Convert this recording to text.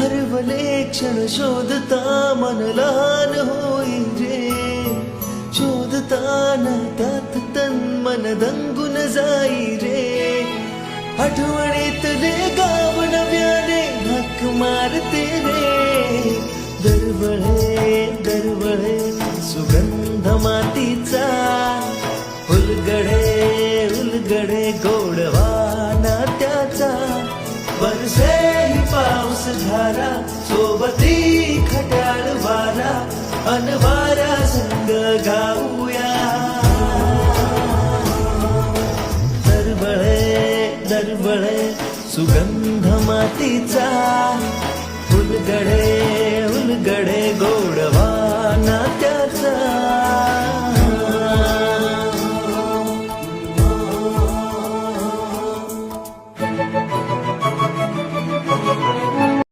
हरवले क्षण शोधता मन लहान होईल रे, शोधताना त्यात तन मन दंगून जाई रे. आठवणीतले गाव नव्याने हाक मारते रे. दरवळे दरवळे सुगंध मातीचा, उलगडे उलगडे गोडवा नात्याचा. बरसे ही पाऊस धारा, सोबती खट्याळ वारा, अनवारा संग गाऊया. दरवळे दरवळे सुगंध मातीचा.